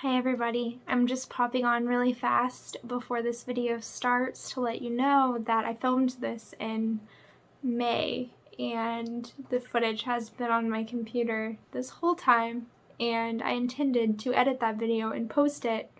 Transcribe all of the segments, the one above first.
Hi everybody, I'm just popping on really fast before this video starts to let you know that I filmed this in May and the footage has been on my computer this whole time, and I intended to edit that video and post it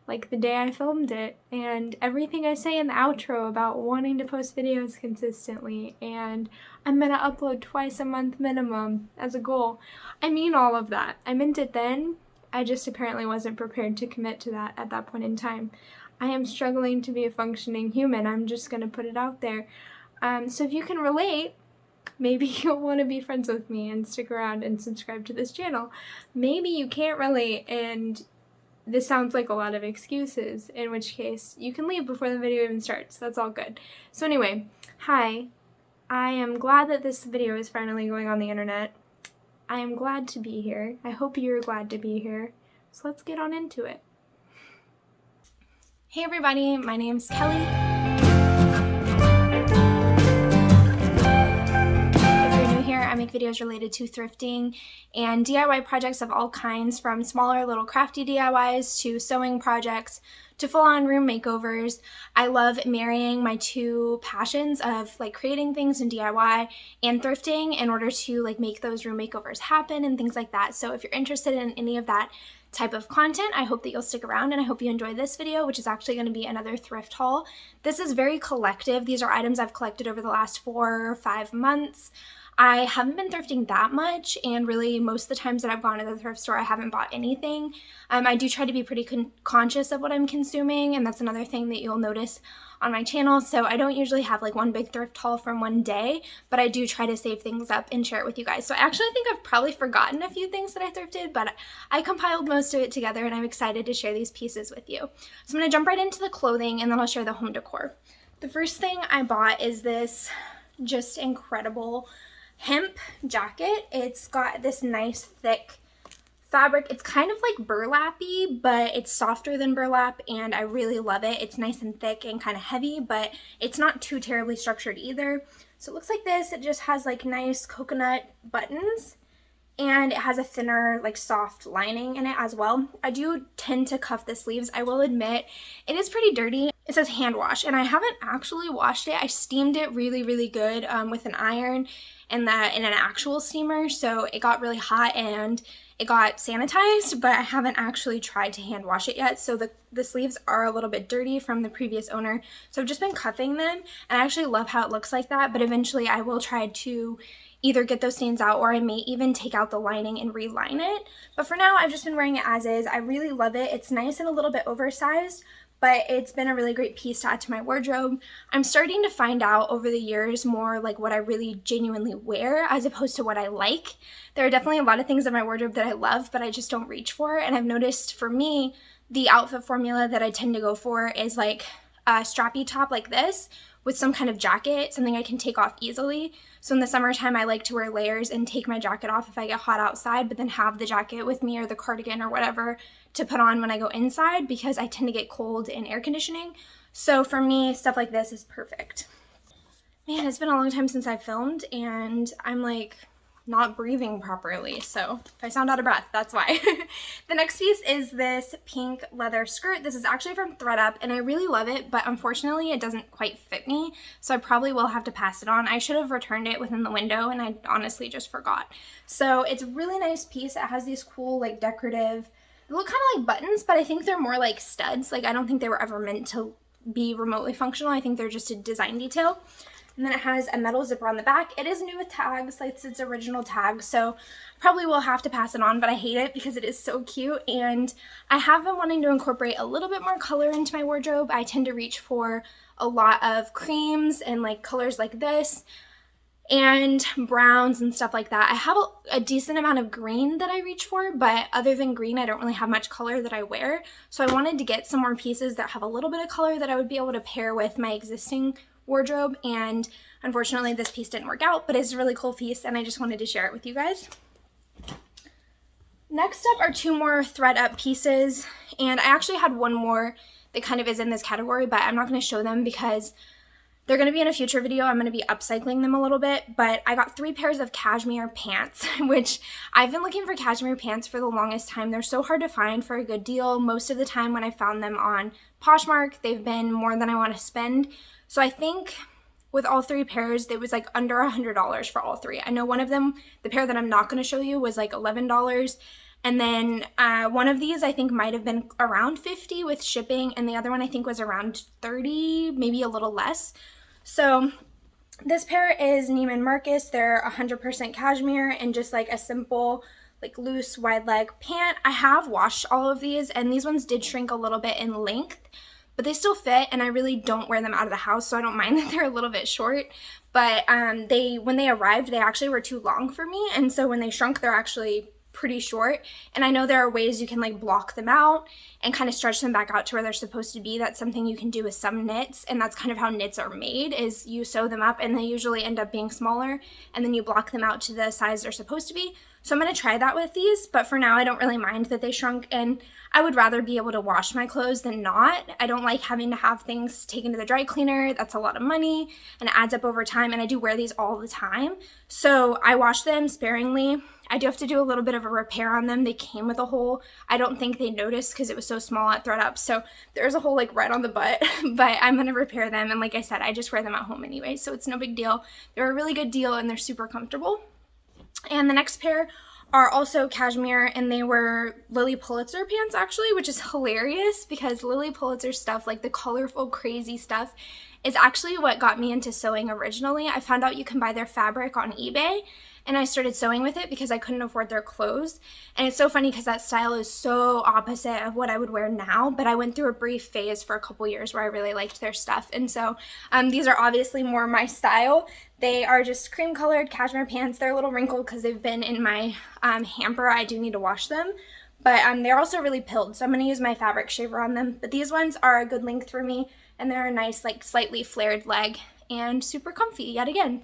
like the day I filmed it, and everything I say in the outro about wanting to post videos consistently and I'm gonna upload twice a month minimum as a goal. I mean all of that. I meant it then. I just apparently wasn't prepared to commit to that at that point in time. I am struggling to be a functioning human. I'm just gonna put it out there. So if you can relate, maybe you'll want to be friends with me and stick around and subscribe to this channel. Maybe you can't relate and this sounds like a lot of excuses, in which case you can leave before the video even starts. That's all good. So anyway, hi. I am glad that this video is finally going on the internet. I am glad to be here. I hope you're glad to be here. So let's get on into it. Hey everybody, my name's Kelly. If you're new here, I make videos related to thrifting and DIY projects of all kinds, from smaller little crafty DIYs to sewing projects to full-on room makeovers. I love marrying my two passions of like creating things in DIY and thrifting in order to like make those room makeovers happen and things like that. So if you're interested in any of that type of content, I hope that you'll stick around, and I hope you enjoy this video, which is actually going to be another thrift haul. This is very collective. These are items I've collected over the last 4 or 5 months. I haven't been thrifting that much, and really most of the times that I've gone to the thrift store I haven't bought anything. I do try to be pretty conscious of what I'm consuming, and that's another thing that you'll notice on my channel. So I don't usually have like one big thrift haul from one day, but I do try to save things up and share it with you guys. So I actually think I've probably forgotten a few things that I thrifted, but I compiled most of it together and I'm excited to share these pieces with you. So I'm gonna jump right into the clothing and then I'll share the home decor. The first thing I bought is this just incredible hemp jacket. It's got this nice thick fabric. It's kind of like burlappy, but it's softer than burlap and I really love it. It's nice and thick and kind of heavy, but it's not too terribly structured either. So it looks like this. It just has like nice coconut buttons and it has a thinner like soft lining in it as well. I do tend to cuff the sleeves. I will admit it is pretty dirty. It says hand wash and I haven't actually washed it. I steamed it really good with an iron and that in an actual steamer, so it got really hot and it got sanitized, but I haven't actually tried to hand wash it yet. So the sleeves are a little bit dirty from the previous owner, so I've just been cuffing them, and I actually love how it looks like that, but eventually I will try to either get those stains out or I may even take out the lining and reline it. But for now, I've just been wearing it as is. I really love it. It's nice and a little bit oversized, but it's been a really great piece to add to my wardrobe. I'm starting to find out over the years more like what I really genuinely wear as opposed to what I like. There are definitely a lot of things in my wardrobe that I love, but I just don't reach for. And I've noticed for me, the outfit formula that I tend to go for is like a strappy top like this with some kind of jacket, something I can take off easily. So in the summertime, I like to wear layers and take my jacket off if I get hot outside, but then have the jacket with me or the cardigan or whatever to put on when I go inside because I tend to get cold in air conditioning. So for me, stuff like this is perfect. Man, it's been a long time since I filmed and I'm like not breathing properly, so if I sound out of breath, that's why. The next piece is this pink leather skirt. This is actually from Thrift and I really love it, but unfortunately it doesn't quite fit me, so I probably will have to pass it on. I should have returned it within the window and I honestly just forgot. So it's a really nice piece. It has these cool like decorative, they look kind of like buttons, but I think they're more like studs. Like I don't think they were ever meant to be remotely functional. I think they're just a design detail. And then it has a metal zipper on the back. It is new with tags, like it's its original tag, so probably will have to pass it on, but I hate it because it is so cute. And I have been wanting to incorporate a little bit more color into my wardrobe. I tend to reach for a lot of creams and like colors like this and browns and stuff like that. I have a decent amount of green that I reach for, but other than green, I don't really have much color that I wear. So I wanted to get some more pieces that have a little bit of color that I would be able to pair with my existing wardrobe, and unfortunately this piece didn't work out, but it's a really cool piece and I just wanted to share it with you guys. Next up are 2 more thread up pieces, and I actually had one more that kind of is in this category, but I'm not going to show them because They're going to be in a future video. I'm going to be upcycling them a little bit, but I got 3 pairs of cashmere pants, which I've been looking for cashmere pants for the longest time. They're so hard to find for a good deal. Most of the time when I found them on Poshmark, they've been more than I want to spend. So I think with all 3 pairs, it was like under $100 for all 3. I know one of them, the pair that I'm not going to show you, was like $11. And then one of these I think might have been around $50 with shipping, and the other one I think was around $30, maybe a little less. So this pair is Neiman Marcus. They're 100% cashmere and just like a simple, like loose wide leg pant. I have washed all of these, and these ones did shrink a little bit in length, but they still fit, and I really don't wear them out of the house, so I don't mind that they're a little bit short. But when they arrived, they actually were too long for me, and so when they shrunk, they're actually pretty short. And I know there are ways you can like block them out and kind of stretch them back out to where they're supposed to be. That's something you can do with some knits, and that's kind of how knits are made, is you sew them up and they usually end up being smaller, and then you block them out to the size they're supposed to be. So I'm going to try that with these, but for now I don't really mind that they shrunk, and I would rather be able to wash my clothes than not. I don't like having to have things taken to the dry cleaner. That's a lot of money and it adds up over time, and I do wear these all the time. So I wash them sparingly. I do have to do a little bit of a repair on them. They came with a hole. I don't think they noticed because it was so small at ThredUp. So there's a hole like right on the butt, but I'm going to repair them. And like I said, I just wear them at home anyway, so it's no big deal. They're a really good deal and they're super comfortable. And the next pair are also cashmere, and they were Lily Pulitzer pants actually, which is hilarious because Lily Pulitzer stuff, like the colorful crazy stuff, is actually what got me into sewing originally. I found out you can buy their fabric on eBay, and I started sewing with it because I couldn't afford their clothes. And it's so funny because that style is so opposite of what I would wear now, but I went through a brief phase for a couple years where I really liked their stuff. And so these are obviously more my style. They are just cream colored cashmere pants. They're a little wrinkled because they've been in my hamper. I do need to wash them. But they're also really pilled, so I'm going to use my fabric shaver on them. But these ones are a good length for me, and they're a nice, like, slightly flared leg and super comfy yet again.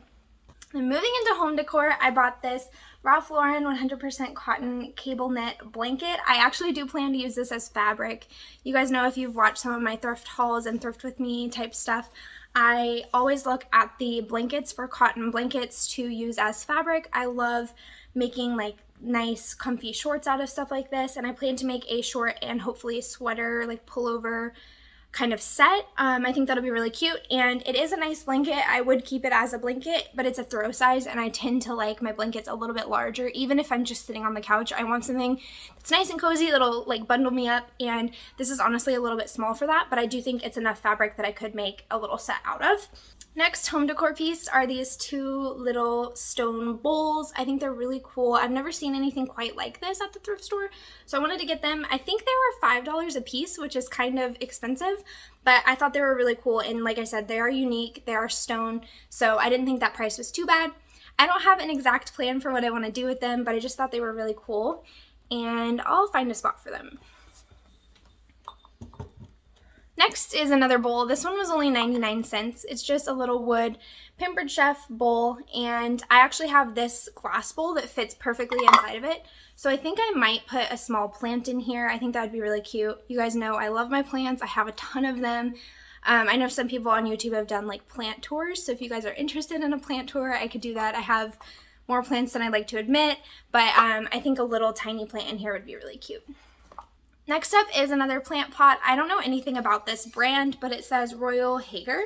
And moving into home decor, I bought this Ralph Lauren 100% cotton cable knit blanket. I actually do plan to use this as fabric. You guys know, if you've watched some of my thrift hauls and thrift with me type stuff, I always look at the blankets for cotton blankets to use as fabric. I love making like nice comfy shorts out of stuff like this, and I plan to make a short and hopefully a sweater, like pullover kind of set. I think that'll be really cute, and it is a nice blanket. I would keep it as a blanket, but it's a throw size, and I tend to like my blankets a little bit larger. Even if I'm just sitting on the couch, I want something that's nice and cozy that'll like bundle me up, and this is honestly a little bit small for that, but I do think it's enough fabric that I could make a little set out of. Next home decor piece are these 2 little stone bowls. I think they're really cool. I've never seen anything quite like this at the thrift store, so I wanted to get them. I think they were $5 a piece, which is kind of expensive, but I thought they were really cool, and like I said, they are unique, they are stone, so I didn't think that price was too bad. I don't have an exact plan for what I want to do with them, but I just thought they were really cool, and I'll find a spot for them. Next is another bowl. This one was only 99 cents. It's just a little wood Pampered Chef bowl, and I actually have this glass bowl that fits perfectly inside of it. So I think I might put a small plant in here. I think that would be really cute. You guys know I love my plants. I have a ton of them. I know some people on YouTube have done like plant tours, so if you guys are interested in a plant tour, I could do that. I have more plants than I like to admit, but I think a little tiny plant in here would be really cute. Next up is another plant pot. I don't know anything about this brand, but it says Royal Hager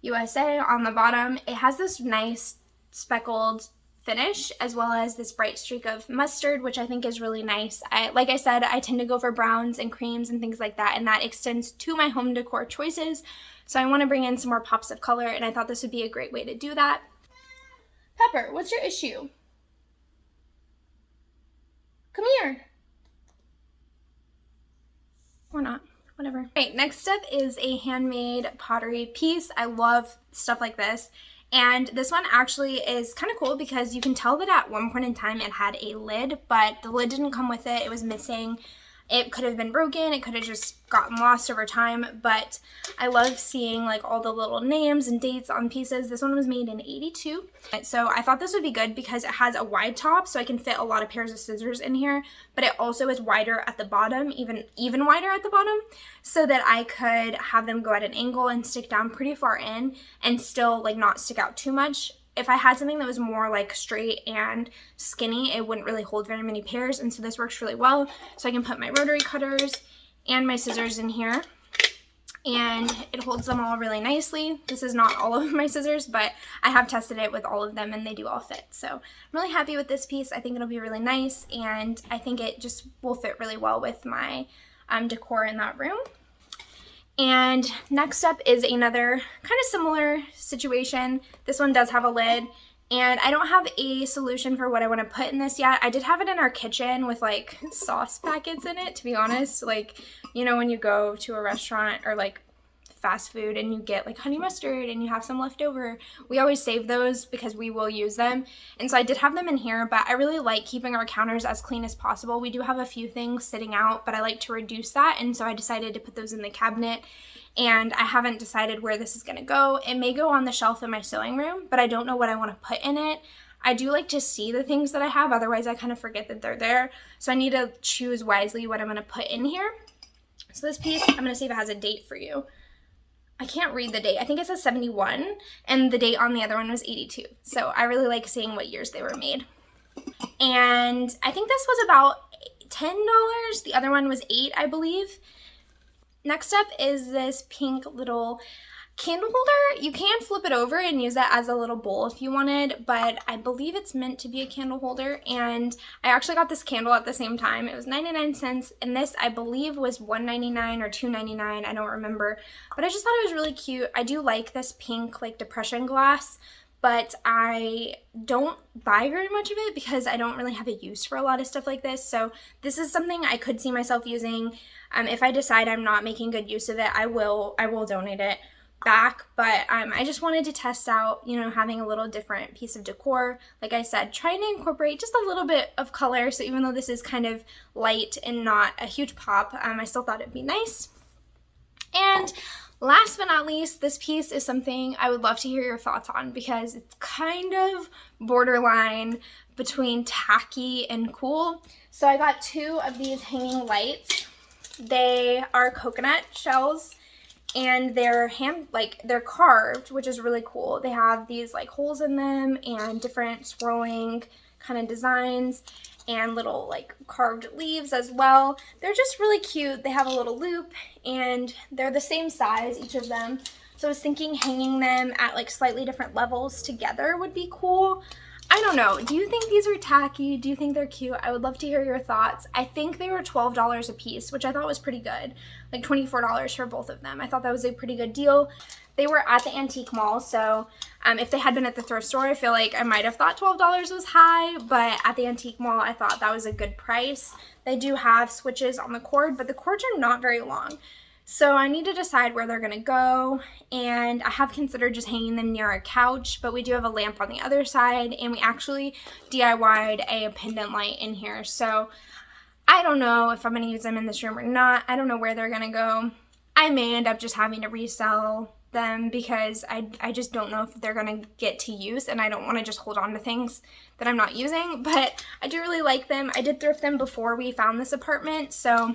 USA on the bottom. It has this nice speckled finish as well as this bright streak of mustard, which I think is really nice. Like I said, I tend to go for browns and creams and things like that, and that extends to my home decor choices. So I want to bring in some more pops of color, and I thought this would be a great way to do that. Pepper, what's your issue? Come here. Or not, whatever. Right, next up is a handmade pottery piece. I love stuff like this. And this one actually is kind of cool because you can tell that at one point in time it had a lid, but the lid didn't come with it. It was missing. It could have been broken, it could have just gotten lost over time, but I love seeing like all the little names and dates on pieces. This one was made in 82. So I thought this would be good because it has a wide top, so I can fit a lot of pairs of scissors in here, but it also is wider at the bottom, even wider at the bottom, so that I could have them go at an angle and stick down pretty far in and still like not stick out too much. If I had something that was more like straight and skinny, it wouldn't really hold very many pairs, and so this works really well. So I can put my rotary cutters and my scissors in here, and it holds them all really nicely. This is not all of my scissors, but I have tested it with all of them and they do all fit. So I'm really happy with this piece. I think it'll be really nice, and I think it just will fit really well with my decor in that room. And next up is another kind of similar situation. This one does have a lid, and I don't have a solution for what I want to put in this yet. I did have it in our kitchen with like sauce packets in it, to be honest. Like, you know, when you go to a restaurant or like fast food and you get like honey mustard and you have some left over, we always save those because we will use them. And so I did have them in here, but I really like keeping our counters as clean as possible. We do have a few things sitting out, but I like to reduce that, and so I decided to put those in the cabinet. And I haven't decided where this is going to go. It may go on the shelf in my sewing room, but I don't know what I want to put in it. I do like to see the things that I have, otherwise I kind of forget that they're there. So I need to choose wisely what I'm going to put in here. So this piece, I'm going to see if it has a date for you. I can't read the date. I think it says 71, and the date on the other one was 82. So I really like seeing what years they were made. And I think this was about $10. The other one was $8, I believe. Next up is this pink little candle holder. You can flip it over and use that as a little bowl if you wanted, but I believe it's meant to be a candle holder, and I actually got this candle at the same time. It was 99 cents, and this I believe was $1.99 or $2.99, I don't remember, but I just thought it was really cute. I do like this pink like depression glass, but I don't buy very much of it because I don't really have a use for a lot of stuff like this. So this is something I could see myself using. If I decide I'm not making good use of it, I will donate it back. But I just wanted to test out, you know, having a little different piece of decor. Like I said, trying to incorporate just a little bit of color. So even though this is kind of light and not a huge pop, I still thought it'd be nice. And last but not least, this piece is something I would love to hear your thoughts on because it's kind of borderline between tacky and cool. So I got two of these hanging lights. They are coconut shells, and they're they're carved, which is really cool. They have these like holes in them and different swirling kind of designs and little like carved leaves as well. They're just really cute. They have a little loop, and they're the same size, each of them. So I was thinking hanging them at like slightly different levels together would be cool. I don't know. Do you think these are tacky? Do you think they're cute? I would love to hear your thoughts. I think they were $12 a piece, which I thought was pretty good. Like $24 for both of them. I thought that was a pretty good deal. They were at the antique mall, so if they had been at the thrift store, I feel like I might have thought $12 was high, but at the antique mall, I thought that was a good price. They do have switches on the cord, but the cords are not very long. So I need to decide where they're gonna go, and I have considered just hanging them near our couch, but we do have a lamp on the other side, and we actually DIY'd a pendant light in here. So I don't know if I'm gonna use them in this room or not. I don't know where they're gonna go. I may end up just having to resell them because I just don't know if they're gonna get to use, and I don't want to just hold on to things that I'm not using, but I do really like them. I did thrift them before we found this apartment, so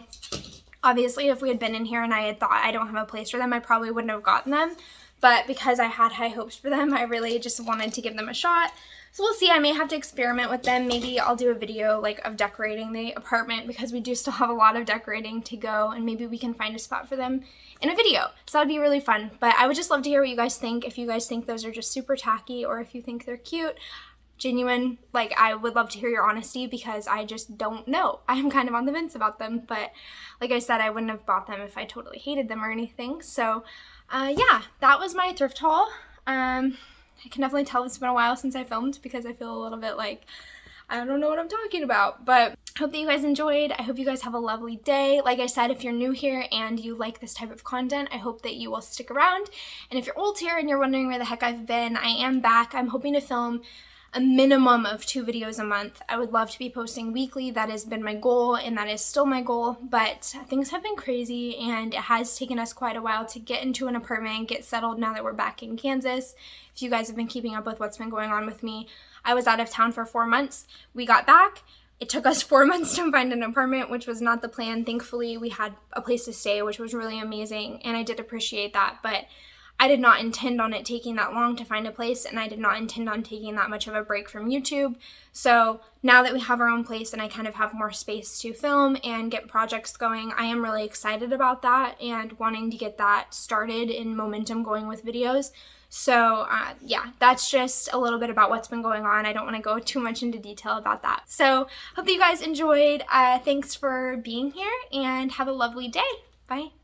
obviously if we had been in here and I had thought I don't have a place for them, I probably wouldn't have gotten them, but because I had high hopes for them, I really just wanted to give them a shot. So we'll see. I may have to experiment with them. Maybe I'll do a video like of decorating the apartment because we do still have a lot of decorating to go, and maybe we can find a spot for them in a video. So that would be really fun. But I would just love to hear what you guys think. If you guys think those are just super tacky, or if you think they're cute, genuine, like I would love to hear your honesty because I just don't know. I'm kind of on the fence about them, but like I said, I wouldn't have bought them if I totally hated them or anything. So yeah, that was my thrift haul. I can definitely tell it's been a while since I filmed because I feel a little bit like I don't know what I'm talking about, but I hope that you guys enjoyed. I hope you guys have a lovely day. Like I said, if you're new here and you like this type of content, I hope that you will stick around. And if you're old here and you're wondering where the heck I've been, I am back. I'm hoping to film a minimum of 2 videos a month. I would love to be posting weekly. That has been my goal, and that is still my goal, but things have been crazy, and it has taken us quite a while to get into an apartment, get settled now that we're back in Kansas. If you guys have been keeping up with what's been going on with me, I was out of town for 4 months. We got back. It took us 4 months to find an apartment, which was not the plan. Thankfully, we had a place to stay, which was really amazing, and I did appreciate that, but I did not intend on it taking that long to find a place, and I did not intend on taking that much of a break from YouTube. So now that we have our own place and I kind of have more space to film and get projects going, I am really excited about that and wanting to get that started and momentum going with videos. So yeah, that's just a little bit about what's been going on. I don't want to go too much into detail about that. So hope that you guys enjoyed. Thanks for being here, and have a lovely day. Bye.